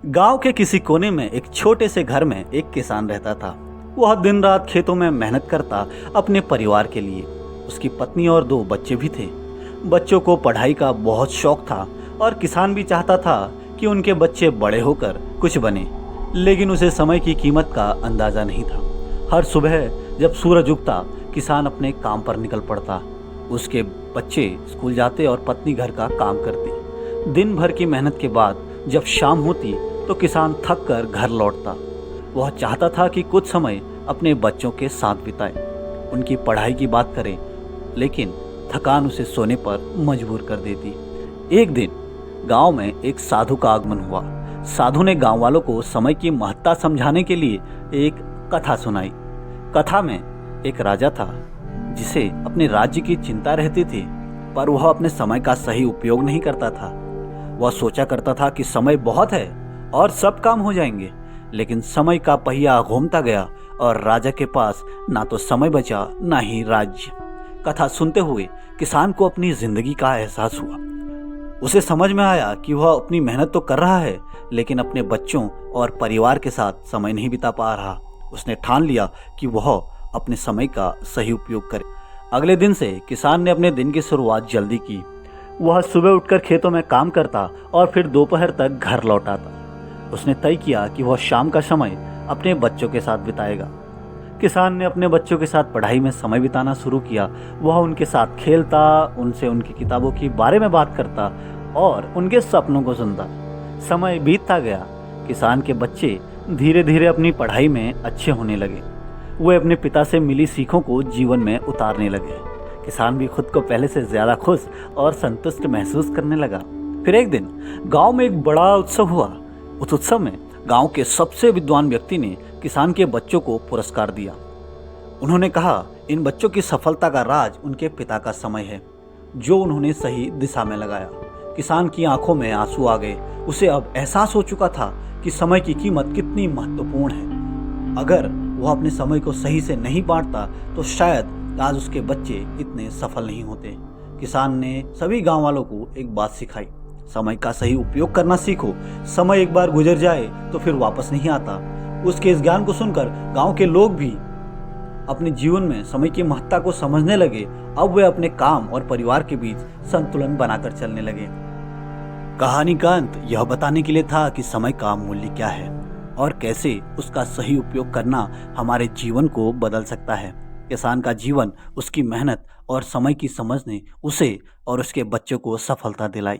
गांव के किसी कोने में एक छोटे से घर में एक किसान रहता था। वह दिन रात खेतों में मेहनत करता अपने परिवार के लिए। उसकी पत्नी और 2 बच्चे भी थे। बच्चों को पढ़ाई का बहुत शौक था और किसान भी चाहता था कि उनके बच्चे बड़े होकर कुछ बने, लेकिन उसे समय की कीमत का अंदाजा नहीं था। हर सुबह जब सूरज उगता, किसान अपने काम पर निकल पड़ता। उसके बच्चे स्कूल जाते और पत्नी घर का काम करती। दिन भर की मेहनत के बाद जब शाम होती तो किसान थक कर घर लौटता। वह चाहता था कि कुछ समय अपने बच्चों के साथ बिताए, उनकी पढ़ाई की बात करे, लेकिन थकान उसे सोने पर मजबूर कर देती। एक दिन गांव में एक साधु का आगमन हुआ। साधु ने गांव वालों को समय की महत्ता समझाने के लिए एक कथा सुनाई। कथा में एक राजा था जिसे अपने राज्य की चिंता रहती थी, पर वह अपने समय का सही उपयोग नहीं करता था। वह सोचा करता था कि समय बहुत है और सब काम हो जाएंगे, लेकिन समय का पहिया घूमता गया और राजा के पास ना तो समय बचा ना ही राज्य। कथा सुनते हुए किसान को अपनी जिंदगी का एहसास हुआ। उसे समझ में आया कि वह अपनी मेहनत तो कर रहा है, लेकिन अपने बच्चों और परिवार के साथ समय नहीं बिता पा रहा। उसने ठान लिया कि वह अपने समय का सही उपयोग करे। अगले दिन से किसान ने अपने दिन की शुरुआत जल्दी की। वह सुबह उठकर खेतों में काम करता और फिर दोपहर तक घर लौट आता। उसने तय किया कि वह शाम का समय अपने बच्चों के साथ बिताएगा। किसान ने अपने बच्चों के साथ पढ़ाई में समय बिताना शुरू किया। वह उनके साथ खेलता, उनसे उनकी किताबों के बारे में बात करता और उनके सपनों को सुनता। समय बीतता गया। किसान के बच्चे धीरे धीरे अपनी पढ़ाई में अच्छे होने लगे। वे अपने पिता से मिली सीखों को जीवन में उतारने लगे। किसान भी खुद को पहले से ज्यादा खुश और संतुष्ट महसूस करने लगा। फिर एक दिन गांव में एक बड़ा उत्सव हुआ। उस उत्सव में गांव के सबसे विद्वान व्यक्ति ने किसान के बच्चों को पुरस्कार दिया। उन्होंने कहा, इन बच्चों की सफलता का राज उनके पिता का समय है, जो उन्होंने सही दिशा में लगाया। किसान की आंखों में आंसू आ गए। उसे अब एहसास हो चुका था कि समय की कीमत कितनी महत्वपूर्ण है। अगर वह अपने समय को सही से नहीं बांटता तो शायद आज उसके बच्चे इतने सफल नहीं होते। किसान ने सभी गांव वालों को एक बात सिखाई, समय का सही उपयोग करना सीखो। समय एक बार गुजर जाए तो फिर वापस नहीं आता। उसके इस ज्ञान को सुनकर गांव के लोग भी अपने जीवन में समय की महत्ता को समझने लगे। अब वे अपने काम और परिवार के बीच संतुलन बनाकर चलने लगे। कहानी का अंत यह बताने के लिए था कि समय का मूल्य क्या है और कैसे उसका सही उपयोग करना हमारे जीवन को बदल सकता है। किसान का जीवन उसकी मेहनत और समय की समझ ने उसे और उसके बच्चों को सफलता दिलाई।